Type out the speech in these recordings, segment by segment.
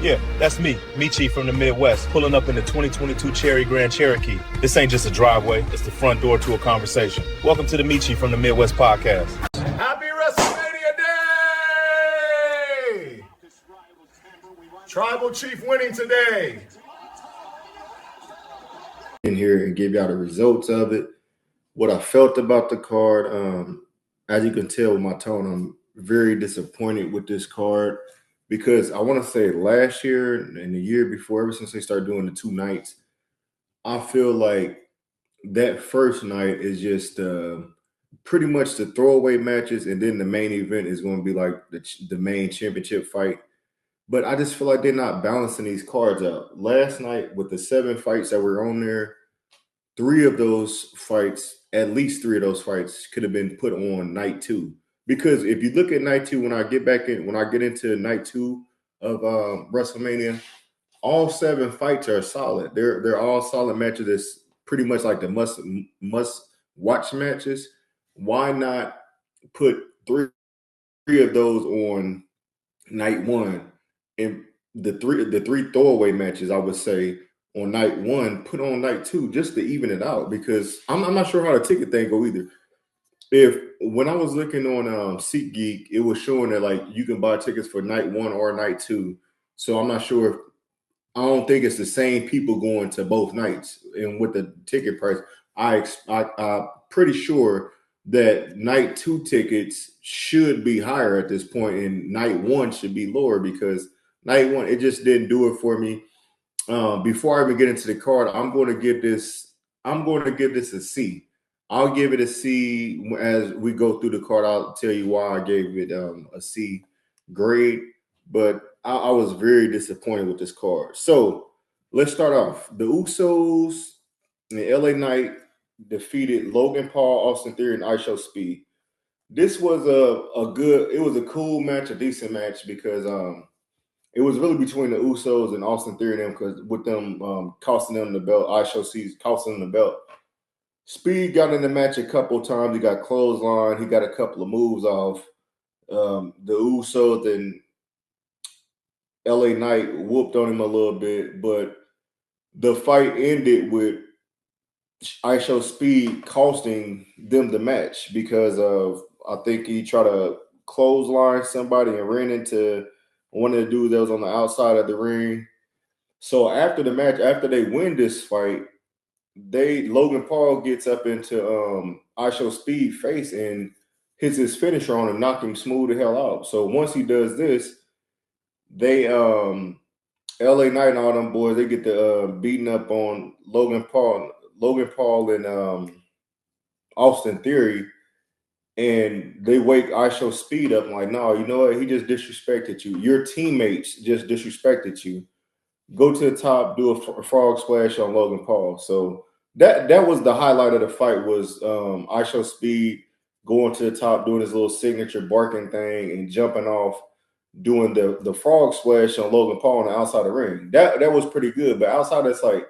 Yeah, that's me, Mechee from the Midwest, pulling up in the 2022 Cherry Grand Cherokee. This ain't just a driveway, it's the front door to a conversation. Welcome to the Mechee from the Midwest podcast. Happy WrestleMania Day! Tribal Chief winning today. In here and give y'all the results of it, what I felt about the card. As you can tell with my tone, I'm very disappointed with this card because I want to say last year and the year before, ever since they started doing the two nights, I feel like that first night is just pretty much the throwaway matches, and then the main event is going to be like the main championship fight. But I just feel like they're not balancing these cards out. Last night, with the 7 fights that were on there, at least three of those fights could have been put on night 2. Because if you look at night 2, when I get into night 2 of WrestleMania, all 7 fights are solid. They're all solid matches. That's pretty much like the must watch matches. Why not put three of those on night 1, and the three throwaway matches, I would say, on night 1, put on night 2 just to even it out, because I'm not sure how the ticket thing go either. When I was looking on SeatGeek, it was showing that like you can buy tickets for night 1 or night 2. So I'm not sure. I don't think it's the same people going to both nights. And with the ticket price, I'm pretty sure that night 2 tickets should be higher at this point, and night 1 should be lower, because night 1, it just didn't do it for me. Before I even get into the card, I'm going to give this a C. I'll give it a C as we go through the card. I'll tell you why I gave it a C grade, but I was very disappointed with this card. So let's start off. The Usos and the LA Knight defeated Logan Paul, Austin Theory, and ISO Speed. This was a cool match, a decent match, because it was really between the Usos and Austin Theory and them, because with them costing them the belt, ISO costing them the belt. Speed got in the match a couple times. He got clothesline. He got a couple of moves off. The Usos and LA Knight whooped on him a little bit, but the fight ended with ISO Speed costing them the match because of, I think he tried to clothesline somebody and ran into one of the dudes that was on the outside of the ring. So after the match, after they win this fight, Logan Paul gets up into ISO Speed face and hits his finisher on him, knock him smooth the hell out. So once he does this, they LA Knight and all them boys, they get the beating up on Logan Paul and Austin Theory, and they wake ISO Speed up and like, no, you know what? He just disrespected you. Your teammates just disrespected you. Go to the top, do a frog splash on Logan Paul. So that was the highlight of the fight, was ISO Speed going to the top, doing his little signature barking thing and jumping off, doing the frog splash on Logan Paul on the outside of the ring. That was pretty good. But outside, that's like,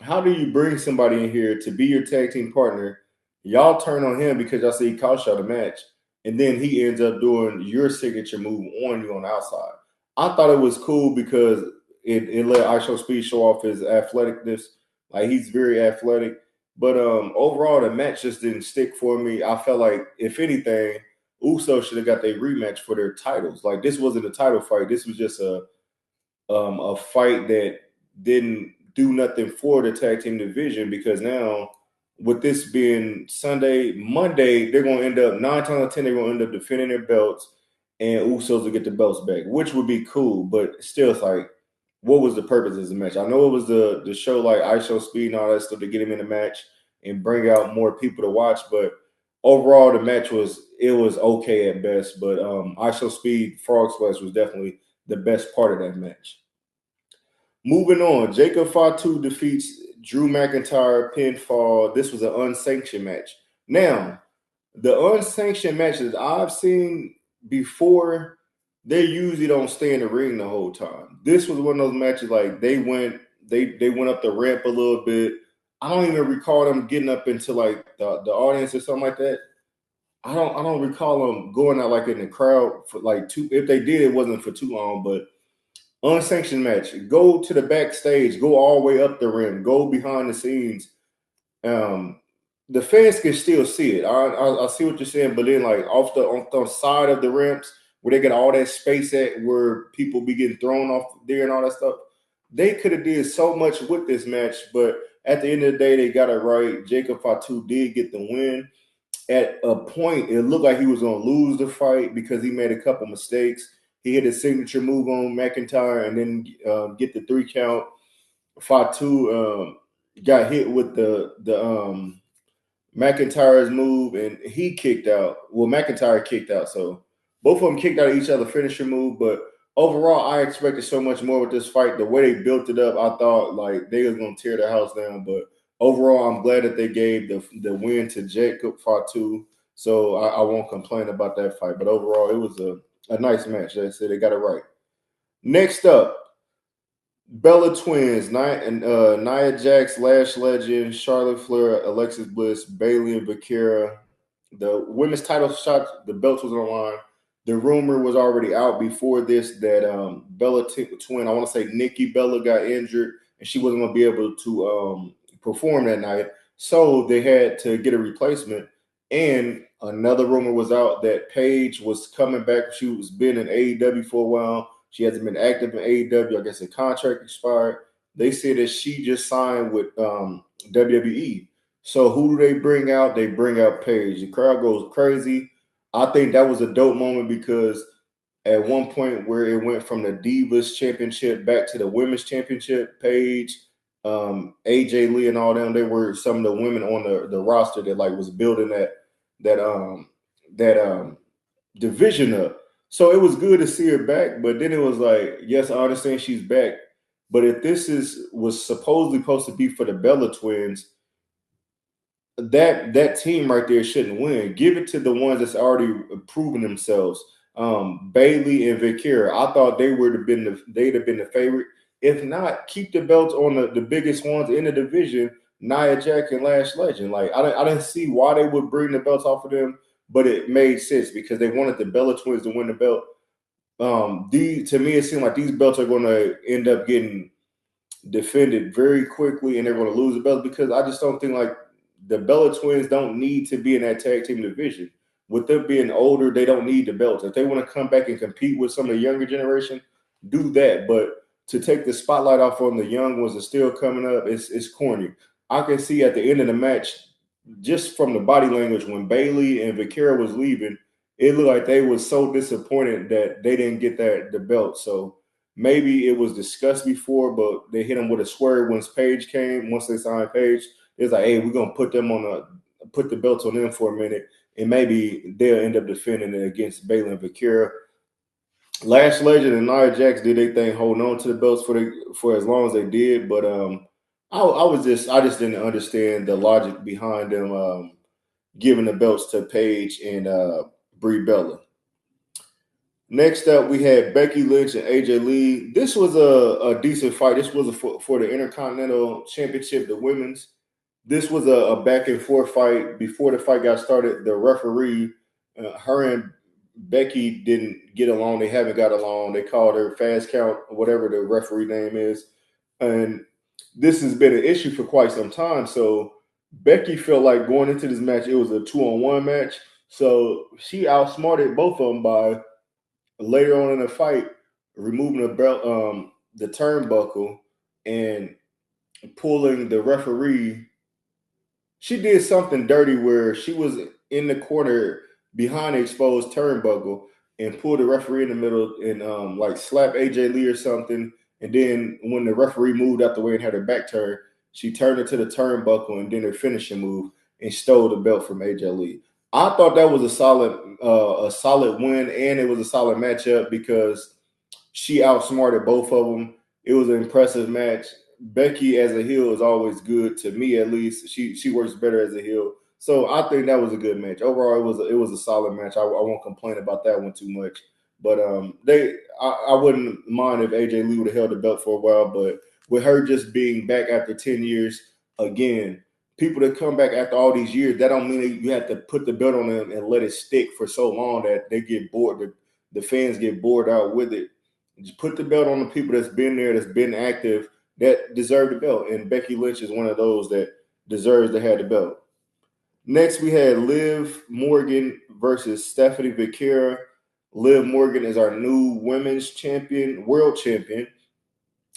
how do you bring somebody in here to be your tag team partner? Y'all turn on him because y'all see he cost y'all the match, and then he ends up doing your signature move on you on the outside. I thought it was cool because it let ISO Speed show off his athleticness. Like, he's very athletic. But overall, the match just didn't stick for me. I felt like, if anything, Uso should have got their rematch for their titles. Like, this wasn't a title fight. This was just a fight that didn't do nothing for the tag team division, because now, with this being Monday, they're going to end up, 9 times out of 10, they're going to end up defending their belts, and Usos will get the belts back, which would be cool. But still, it's like, what was the purpose of the match? I know it was the show like ISO Speed and all that stuff to get him in the match and bring out more people to watch, but overall the match was okay at best. But ISO Speed Frog Splash was definitely the best part of that match. Moving on, Jacob Fatu defeats Drew McIntyre pinfall. This was an unsanctioned match. Now, the unsanctioned matches I've seen before, they usually don't stay in the ring the whole time. This was one of those matches, like, they went up the ramp a little bit. I don't even recall them getting up into like the audience or something like that. I don't recall them going out like in the crowd for like if they did, it wasn't for too long. But unsanctioned match. Go to the backstage. Go all the way up the ring. Go behind the scenes. The fans can still see it. I see what you're saying, but then like on the side of the ramps where they get all that space at, where people be getting thrown off there and all that stuff, they could have did so much with this match. But at the end of the day, they got it right. Jacob Fatu did get the win. At a point, it looked like he was going to lose the fight because he made a couple mistakes. He hit a signature move on McIntyre and then get the 3 count. Fatu got hit with the McIntyre's move, and he kicked out. Well, McIntyre kicked out, so both of them kicked out of each other finisher move. But overall, I expected so much more with this fight. The way they built it up, I thought like they was going to tear the house down. But overall, I'm glad that they gave the win to Jacob Fatu. So I won't complain about that fight. But overall, it was a nice match. Like I said, they got it right. Next up, Bella Twins, Nia Jax, Lash Legend, Charlotte Flair, Alexis Bliss, Bayley, and Bakira. The women's title shot, the belts was on the line. The rumor was already out before this that Bella Twin, I want to say Nikki Bella got injured and she wasn't going to be able to perform that night. So they had to get a replacement. And another rumor was out that Paige was coming back. She was been in AEW for a while. She hasn't been active in AEW. I guess the contract expired. They said that she just signed with WWE. So who do they bring out? They bring out Paige. The crowd goes crazy. I think that was a dope moment because at one point where it went from the Divas Championship back to the Women's Championship, Paige, AJ Lee, and all them, they were some of the women on the roster that like was building that division up. So it was good to see her back, but then it was like, yes, I understand she's back, but if this was supposedly supposed to be for the Bella Twins, that team right there shouldn't win. Give it to the ones that's already proven themselves. Bayley and Vikira, I thought they'd have been the favorite. If not, keep the belts on the biggest ones in the division, Nia Jax and Lash Legend. Like I didn't see why they would bring the belts off of them, but it made sense because they wanted the Bella Twins to win the belt. To me, it seemed like these belts are going to end up getting defended very quickly, and they're going to lose the belts because I just don't think like the Bella Twins don't need to be in that tag team division. With them being older, they don't need the belts. If they want to come back and compete with some of the younger generation, do that. But to take the spotlight off on the young ones that's still coming up, it's corny. I can see at the end of the match, just from the body language, when Bayley and Vikira was leaving, it looked like they were so disappointed that they didn't get the belt. So maybe it was discussed before, but they hit them with a swerve once Paige came. Once they signed Paige, it's like, hey, we're gonna put the belts on them for a minute, and maybe they'll end up defending it against Bayley and Vikira. Lash Legend and Nia Jax did their thing, holding on to the belts for as long as they did. But I just didn't understand the logic behind them giving the belts to Paige and Brie Bella. Next up, we had Becky Lynch and AJ Lee. This was a decent fight. This was for the Intercontinental Championship, the women's. This was a back and forth fight. Before the fight got started, the referee, her and Becky didn't get along. They haven't got along. They called her fast count, whatever the referee name is. And this has been an issue for quite some time. So Becky felt like going into this match, it was a 2-on-1 match. So she outsmarted both of them by later on in the fight removing the belt, the turnbuckle, and pulling the referee. She did something dirty where she was in the corner behind the exposed turnbuckle and pulled the referee in the middle and like slap AJ Lee or something. And then when the referee moved out the way and had her back turned, she turned it to the turnbuckle and then her finishing move and stole the belt from AJ Lee. I thought that was a solid win, and it was a solid matchup because she outsmarted both of them. It was an impressive match. Becky as a heel is always good, to me at least. She works better as a heel. So I think that was a good match. Overall, it was a solid match. I won't complain about that one too much. But I wouldn't mind if AJ Lee would have held the belt for a while. But with her just being back after 10 years, again, people that come back after all these years, that don't mean that you have to put the belt on them and let it stick for so long that they get bored. The fans get bored out with it. Just put the belt on the people that's been there, that's been active, that deserve the belt. And Becky Lynch is one of those that deserves to have the belt. Next, we had Liv Morgan versus Stephanie Becerra. Liv Morgan is our new women's champion, world champion.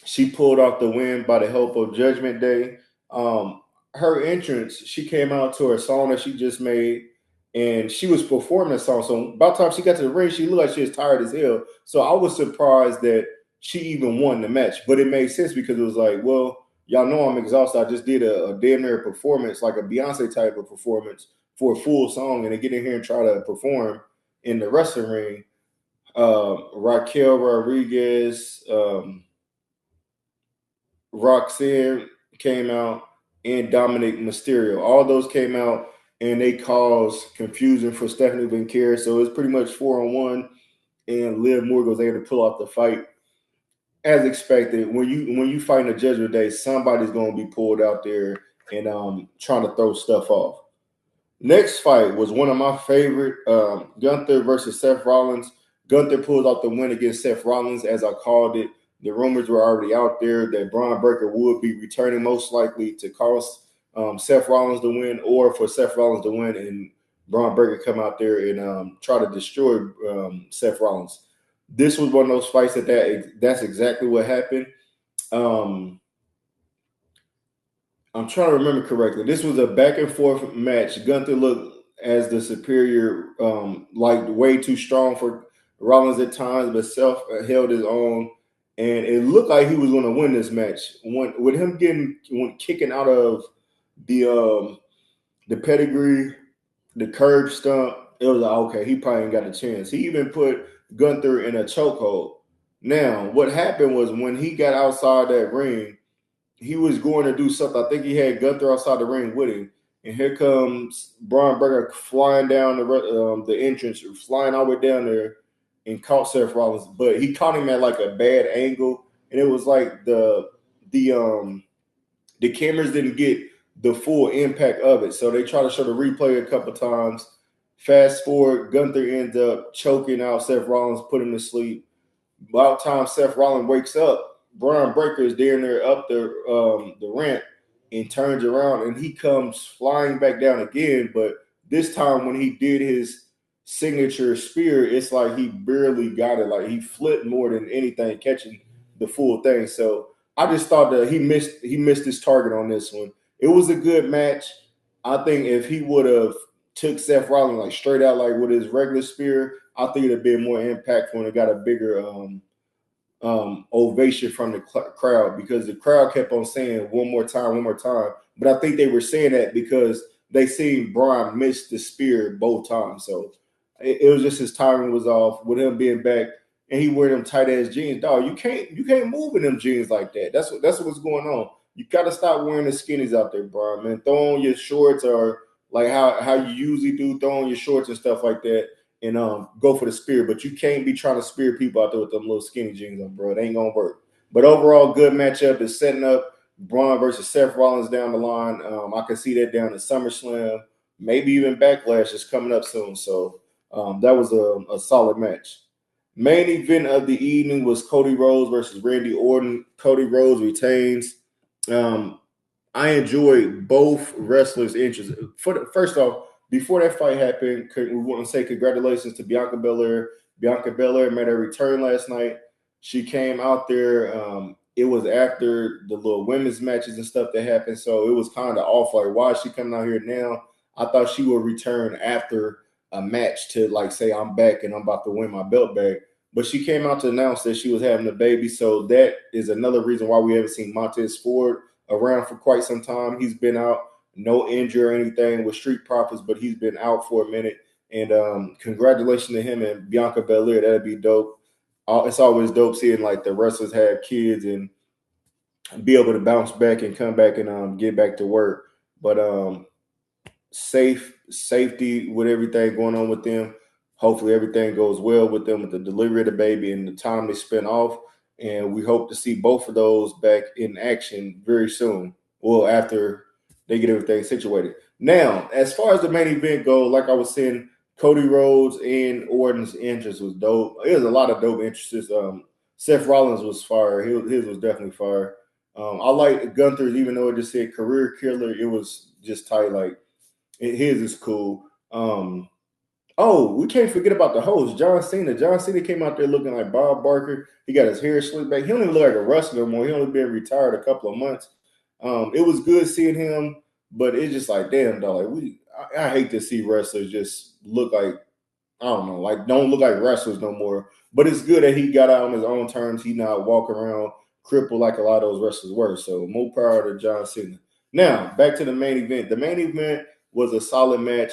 She pulled off the win by the help of Judgment Day. Her entrance, she came out to her song that she just made, and she was performing the song. So by the time she got to the ring, she looked like she was tired as hell. So I was surprised that she even won the match. But it made sense because it was like, well, y'all know I'm exhausted. I just did a damn near performance, like a Beyonce type of performance for a full song, and to get in here and try to perform in the wrestling ring. Raquel Rodriguez, Roxanne came out, and Dominic Mysterio. All those came out, and they caused confusion for Stephanie Becerra. So it's pretty much 4-on-1, and Liv Morgan was able to pull off the fight. As expected, when you fight in a Judgment Day, somebody's going to be pulled out there and trying to throw stuff off. Next fight was one of my favorite, Gunther versus Seth Rollins. Gunther pulled off the win against Seth Rollins, as I called it. The rumors were already out there that Braun Breaker would be returning, most likely to cost Seth Rollins the win, or for Seth Rollins to win and Braun Breaker come out there and try to destroy Seth Rollins. This was one of those fights that's exactly what happened. I'm trying to remember correctly. This was a back and forth match. Gunther looked as the superior, like way too strong for Rollins at times, but Seth held his own, and it looked like he was going to win this match. With him kicking out of the pedigree, the curb stump, it was like, okay, he probably ain't got a chance. He even put Gunther in a chokehold. Now, what happened was when he got outside that ring, he was going to do something. I think he had Gunther outside the ring with him, and here comes Braun Breaker flying down the entrance, flying all the way down there, and caught Seth Rollins. But he caught him at like a bad angle, and it was like the cameras didn't get the full impact of it, so they tried to show the replay a couple times. Fast forward, Gunther ends up choking out Seth Rollins, put him to sleep. About time Seth Rollins wakes up, Braun Breaker is down there up the ramp and turns around, and he comes flying back down again. But this time when he did his signature spear, it's like he barely got it. Like he flipped more than anything, catching the full thing. So I just thought that he missed his target on this one. It was a good match. I think if he would have took Seth Rollins like straight out, like with his regular spear, I think it'd have been more impactful and it got a bigger ovation from the crowd, because the crowd kept on saying one more time. But I think they were saying that because they seen Braun miss the spear both times. So it was just his timing was off with him being back, and he wearing them tight ass jeans. Dog, you can't move in them jeans like that. That's what's going on. You gotta stop wearing the skinnies out there, Braun, man. Throw on your shorts, or like how you usually do, throw on your shorts and stuff like that, and go for the spear. But you can't be trying to spear people out there with them little skinny jeans on, bro. It ain't gonna work. But overall, good matchup. Is setting up Braun versus Seth Rollins down the line. I can see that down to SummerSlam, maybe even Backlash is coming up soon. So that was a solid match. Main event of the evening was Cody Rhodes versus Randy Orton. Cody Rhodes retains. I enjoyed both wrestlers' interests. First off, before that fight happened, we want to say congratulations to Bianca Belair. Bianca Belair made her return last night. She came out there. It was after the little women's matches and stuff that happened, so it was kind of off. Like, why is she coming out here now? I thought she would return after a match to like say I'm back and I'm about to win my belt back. But she came out to announce that she was having a baby, so that is another reason why we haven't seen Montez Ford around for quite some time. He's been out, no injury or anything with Street Profits, but he's been out for a minute. And congratulations to him and Bianca Belair. That'd be dope. It's always dope seeing like the wrestlers have kids and be able to bounce back and come back and get back to work. But safety with everything going on with them. Hopefully everything goes well with them with the delivery of the baby and the time they spent off. And we hope to see both of those back in action very soon. Well, after they get everything situated. Now, as far as the main event goes, like I was saying, Cody Rhodes and Orton's interest was dope. There's a lot of dope interests. Seth Rollins was fire. His was definitely fire. I like Gunther's, even though it just said career killer. It was just tight. Like his is cool. Oh, we can't forget about the host, John Cena. John Cena came out there looking like Bob Barker. He got his hair slicked back. He don't even look like a wrestler no more. He only been retired a couple of months. It was good seeing him, but it's just like, damn, dog. Like I hate to see wrestlers just look like, I don't know, like don't look like wrestlers no more. But it's good that he got out on his own terms. He not walking around crippled like a lot of those wrestlers were. So more power to John Cena. Now back to the main event. The main event was a solid match.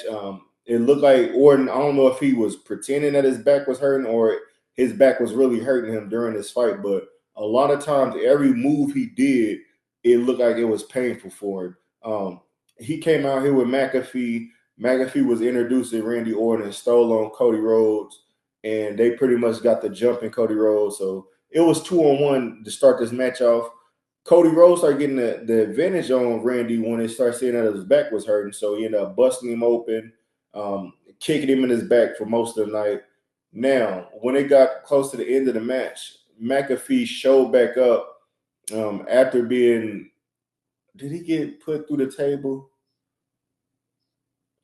It looked like Orton. I don't know if he was pretending that his back was hurting or his back was really hurting him during this fight. But a lot of times, every move he did, it looked like it was painful for him. He came out here with McAfee. McAfee was introducing Randy Orton and stole on Cody Rhodes, and they pretty much got the jump in Cody Rhodes. So it was 2-on-1 to start this match off. Cody Rhodes started getting the advantage on Randy when they started seeing that his back was hurting. So he ended up busting him open, kicking him in his back for most of the night. Now, when it got close to the end of the match, McAfee showed back up after being – did he get put through the table?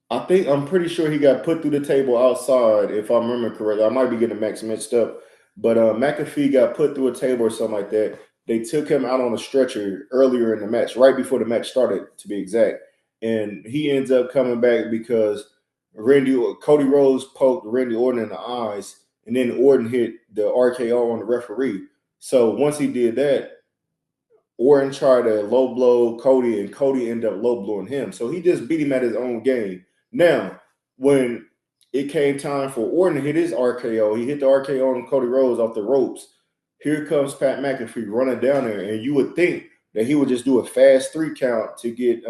I'm pretty sure he got put through the table outside, if I remember correctly. I might be getting the match mixed up. But McAfee got put through a table or something like that. They took him out on a stretcher earlier in the match, right before the match started, to be exact. And he ends up coming back because Cody Rhodes poked Randy Orton in the eyes, and then Orton hit the RKO on the referee. So once he did that, Orton tried to low blow Cody, and Cody ended up low blowing him. So he just beat him at his own game. Now, when it came time for Orton to hit his RKO, he hit the RKO on Cody Rhodes off the ropes. Here comes Pat McAfee running down there, and you would think that he would just do a fast 3 count to get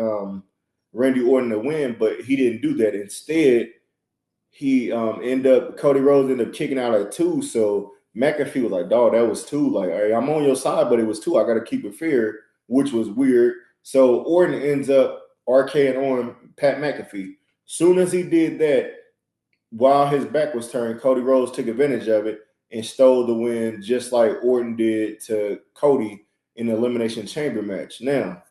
Randy Orton to win, but he didn't do that. Instead, Cody Rhodes ended up kicking out at 2. So McAfee was like, dog, that was 2. Like, hey, I'm on your side, but it was 2. I got to keep it fair, which was weird. So Orton ends up RKing on Pat McAfee. Soon as he did that, while his back was turned, Cody Rhodes took advantage of it and stole the win, just like Orton did to Cody in the Elimination Chamber match. Now,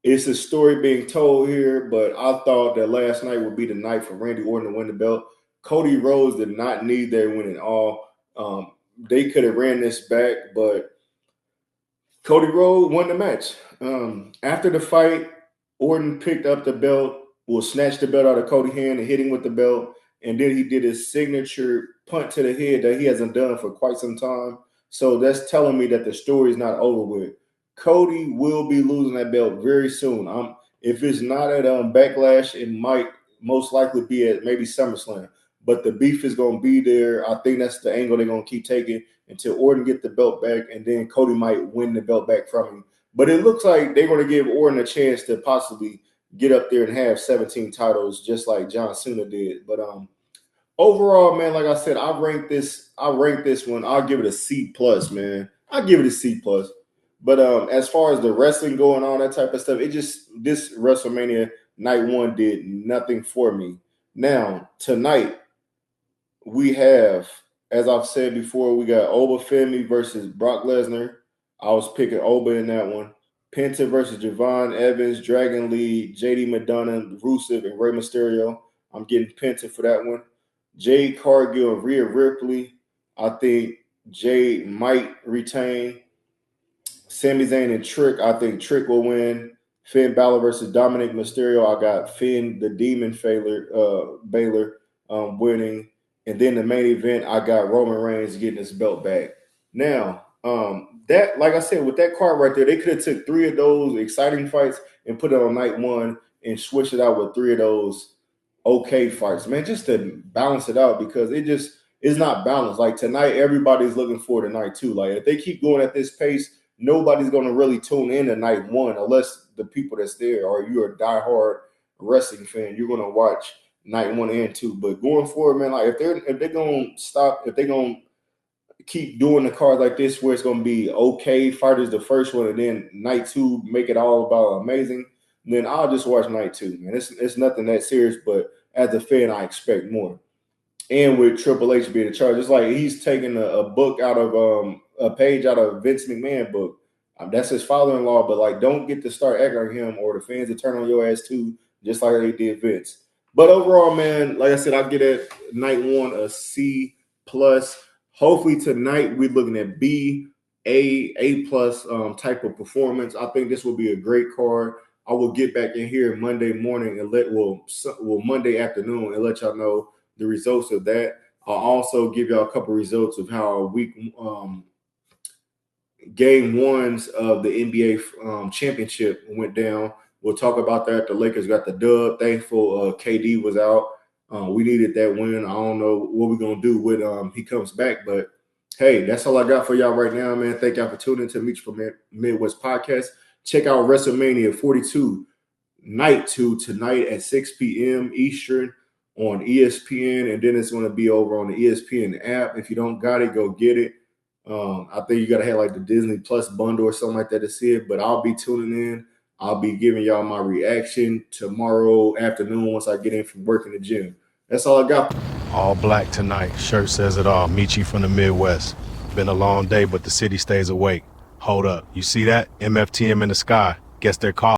it's a story being told here, but I thought that last night would be the night for Randy Orton to win the belt. Cody Rhodes did not need their win at all. They could have ran this back, but Cody Rhodes won the match. After the fight, Orton picked up the belt, snatched the belt out of Cody's hand and hit him with the belt. And then he did his signature punt to the head that he hasn't done for quite some time. So that's telling me that the story is not over with. Cody will be losing that belt very soon. If it's not at Backlash, it might most likely be at maybe SummerSlam. But the beef is going to be there. I think that's the angle they're going to keep taking until Orton get the belt back, and then Cody might win the belt back from him. But it looks like they're going to give Orton a chance to possibly get up there and have 17 titles, just like John Cena did. But overall, man, like I said, I rank this one. I'll give it a C plus, man. I'll give it a C plus. But as far as the wrestling going on, that type of stuff, this WrestleMania night 1 did nothing for me. Now, tonight, we have, as I've said before, we got Oba Femi versus Brock Lesnar. I was picking Oba in that one. Penta versus Javon Evans, Dragon Lee, JD Madonna, Rusev, and Rey Mysterio. I'm getting Penta for that one. Jade Cargill and Rhea Ripley. I think Jade might retain. Sami Zayn and Trick. I think Trick will win. Finn Balor versus Dominic Mysterio. I got Finn the Demon Balor winning. And then the main event, I got Roman Reigns getting his belt back. Now, that, like I said, with that card right there, they could have took 3 of those exciting fights and put it on night 1 and switch it out with 3 of those okay fights, man, just to balance it out, because it's not balanced. Like tonight, everybody's looking forward to night 2. Like if they keep going at this pace, nobody's going to really tune in to night 1 unless the people that's there or you're a diehard wrestling fan. You're going to watch night 1 and 2. But going forward, man, like if they're going to stop, if they're going to keep doing the cards like this where it's going to be okay fighters the first one and then night 2 make it all about amazing, then I'll just watch night 2, man. It's nothing that serious, but as a fan, I expect more. And with Triple H being in charge, it's like he's taking a book out of a page out of Vince McMahon book. That's his father-in-law, but like, don't get to start acting like him, or the fans will turn on your ass too, just like they did Vince. But overall, man, like I said, I get at night one a C plus. Hopefully tonight we're looking at B, A plus type of performance. I think this will be a great card. I will get back in here Monday morning and Monday afternoon and let y'all know the results of that. I'll also give y'all a couple results of how game ones of the NBA championship went down. We'll talk about that. The Lakers got the dub. Thankful KD was out. We needed that win. I don't know what we're going to do when he comes back, but hey, that's all I got for y'all right now, man. Thank y'all for tuning in to Mechee from Midwest Podcast. Check out WrestleMania 42 Night 2 tonight at 6 p.m. Eastern on ESPN, and then it's going to be over on the ESPN app. If you don't got it, go get it. I think you got to have like the Disney Plus bundle or something like that to see it, but I'll be tuning in. I'll be giving y'all my reaction tomorrow afternoon once I get in from work in the gym. That's all I got. All black tonight. Shirt says it all. Mechee from the Midwest. Been a long day, but the city stays awake. Hold up. You see that? MFTM in the sky. Guess they're calling.